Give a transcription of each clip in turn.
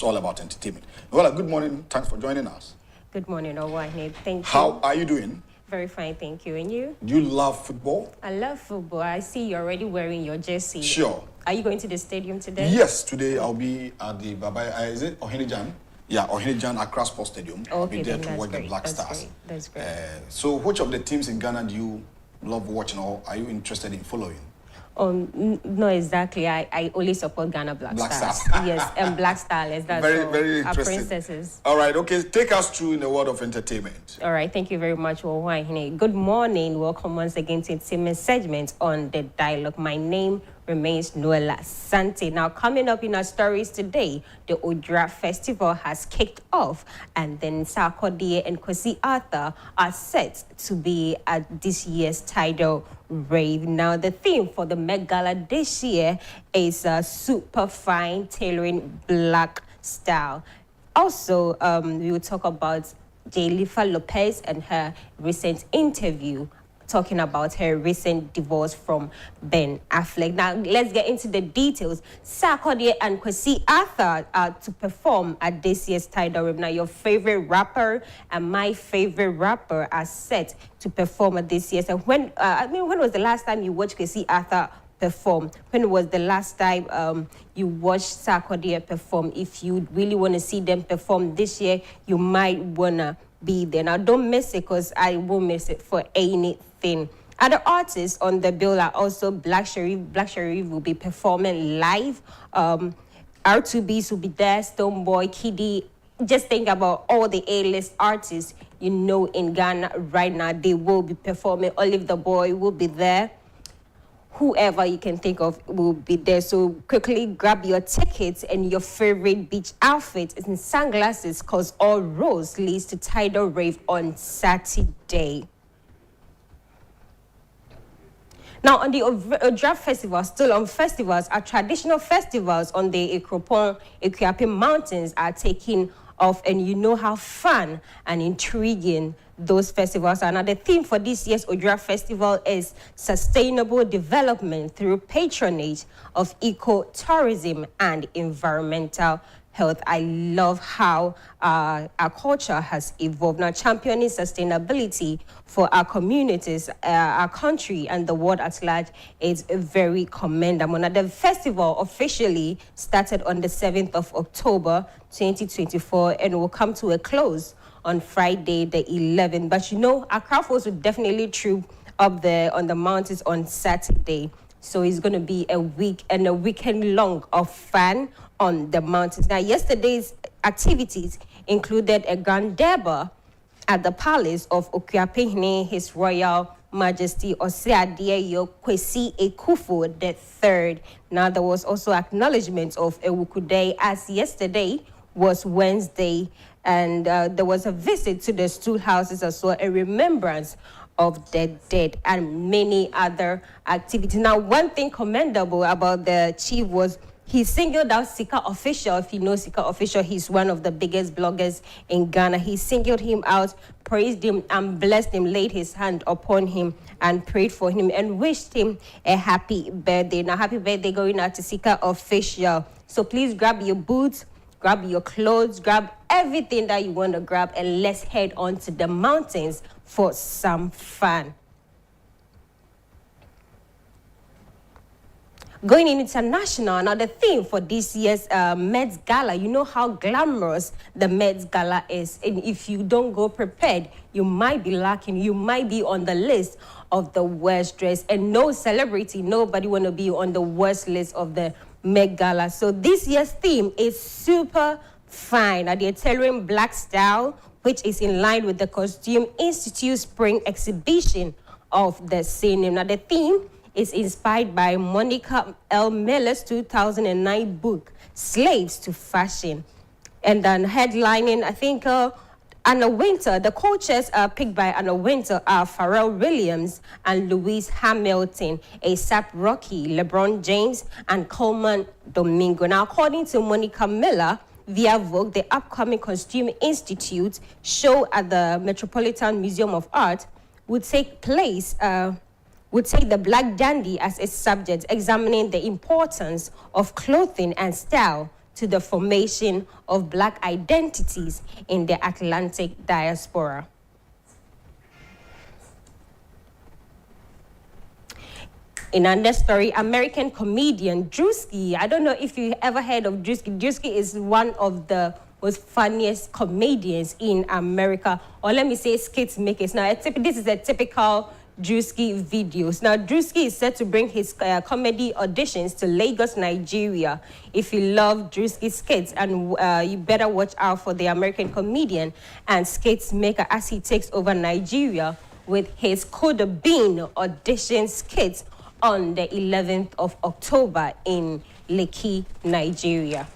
all about entertainment. Well, good morning. Thanks for joining us. Good morning, Owahne. Thank you. How are you doing? Very fine, thank you. And you? Do you love football? I love football. I see you're already wearing your jersey. Sure. Are you going to the stadium today? Yes, today I'll be at the is it Ohenijan? Yeah, Ohenijan Accra Sports Stadium. Okay, I'll be there to watch great. the Black That's Stars. Great. That's great. So which of the teams in Ghana do you love watching, or are you interested in following? No, exactly. I only support Ghana Black Stars. Yes, and Black Stars. That's very, all. very Our interesting. princesses. All right, okay. Take us through in the world of entertainment. All right, thank you very much, Owahne. Good morning. Welcome once again to Entertainment segment on The Dialogue. My name remains Noella Sante. Now, coming up in our stories today, the Odra Festival has kicked off, and then Sarkodie and Kwesi Arthur are set to be at this year's tidal rave. Now, the theme for the Met Gala this year is super fine tailoring black style. Also, we will talk about Jennifer Lopez and her recent interview, talking about her recent divorce from Ben Affleck. Now, let's get into the details. Sarkodie and Kwesi Arthur are to perform at this year's Tidal Rave. Now, your favorite rapper and my favorite rapper are set to perform at this year's. And when was the last time you watched Kwesi Arthur perform? When was the last time you watched Sarkodie perform? If you really want to see them perform this year, you might want to be there. Now, don't miss it, because I won't miss it for anything. Other artists on the bill are also Black Sherif. Black Sherif will be performing live. R2Bs will be there, Stonebwoy, Kiddy. Just think about all the A-list artists you know in Ghana right now. They will be performing. Olive the Boy will be there. Whoever you can think of will be there. So quickly grab your tickets and your favorite beach outfit and sunglasses, because all roads leads to Tidal Rave on Saturday. Now, on the Odra Festival, still on festivals, our traditional festivals on the Agyapong Mountains are taking off, and you know how fun and intriguing those festivals are. Now, the theme for this year's Odra Festival is sustainable development through patronage of eco-tourism and environmental health. I love how our culture has evolved. Now, championing sustainability for our communities, our country, and the world at large is very commendable. Now, the festival officially started on the 7th of October, 2024, and will come to a close on Friday, the 11th. But you know, our crowd folks will definitely troop up there on the mountains on Saturday. So it's going to be a week and a weekend long of fun on the mountains. Now, yesterday's activities included a grand deba at the palace of Okiapehne, His Royal Majesty Oseadeyo Kwesi Akufo III. Now, there was also acknowledgement of Ewukude, as yesterday was Wednesday, and there was a visit to the stool houses as well, a remembrance of the dead, and many other activities. Now, one thing commendable about the chief was he singled out Sika Official. If you know Sika Official, he's one of the biggest bloggers in Ghana. He singled him out, praised him, and blessed him, laid his hand upon him, and prayed for him, and wished him a happy birthday. Now, happy birthday going out to Sika Official. So please grab your boots, grab your clothes, grab everything that you want to grab, and let's head on to the mountains for some fun. Going international, now the theme for this year's Met Gala, you know how glamorous the Met Gala is. And if you don't go prepared, you might be lacking. You might be on the list of the worst dress. And no celebrity, nobody want to be on the worst list of the Met Gala. So this year's theme is super fine. Now, they're tailoring black style, which is in line with the Costume Institute Spring Exhibition of the same name. Now, the theme is inspired by Monica L. Miller's 2009 book, Slaves to Fashion. And then headlining, I think, Anna Winter. The co-chairs picked by Anna Winter are Pharrell Williams and Lewis Hamilton, A$AP Rocky, LeBron James, and Coleman Domingo. Now, according to Monica Miller, via Vogue, the upcoming Costume Institute show at the Metropolitan Museum of Art would take the Black Dandy as its subject, examining the importance of clothing and style to to the formation of Black identities in the Atlantic diaspora. In another story, American comedian Drewski. I don't know if you ever heard of Drewski. Drewski is one of the most funniest comedians in America, or let me say skit makers. Now, this is a typical Drewski videos. Now, Drewski is set to bring his comedy auditions to Lagos, Nigeria. If you love Drewski skits, and you better watch out for the American comedian and skits maker as he takes over Nigeria with his Coda Bean audition skits on the 11th of October in Lekki, Nigeria.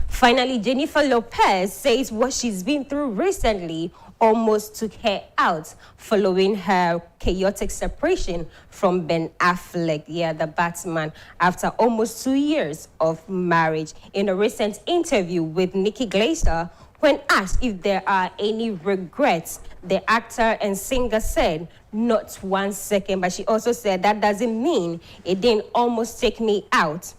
Finally, Jennifer Lopez says what she's been through recently almost took her out following her chaotic separation from Ben Affleck, the Batman, after almost 2 years of marriage. In a recent interview with Nikki Glaser, when asked if there are any regrets, the actor and singer said, "Not 1 second," but she also said that doesn't mean it didn't almost take me out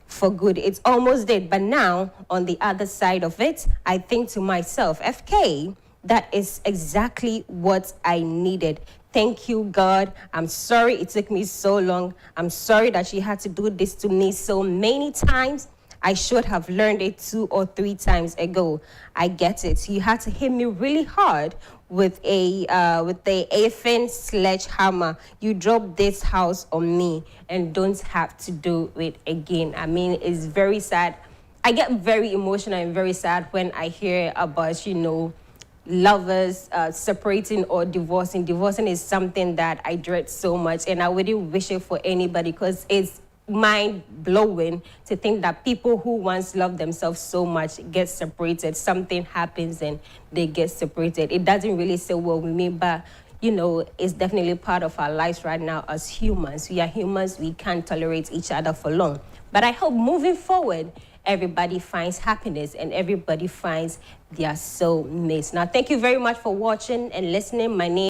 for good. It's almost did, but now on the other side of it, I think to myself, FK, that is exactly what I needed. Thank you, God. I'm sorry it took me so long. I'm sorry that she had to do this to me so many times. I should have learned it 2 or 3 times ago. I get it. You had to hit me really hard with a effing sledgehammer. You dropped this house on me and don't have to do it again. I mean, it's very sad. I get very emotional and very sad when I hear about, lovers separating or divorcing. Divorcing is something that I dread so much, and I wouldn't wish it for anybody because it's mind-blowing to think that people who once loved themselves so much get separated. Something happens and they get separated. It doesn't really sit well with me, but it's definitely part of our lives right now as humans. We are humans. We can't tolerate each other for long. But I hope moving forward, everybody finds happiness and everybody finds their soulmates. Now, thank you very much for watching and listening. My name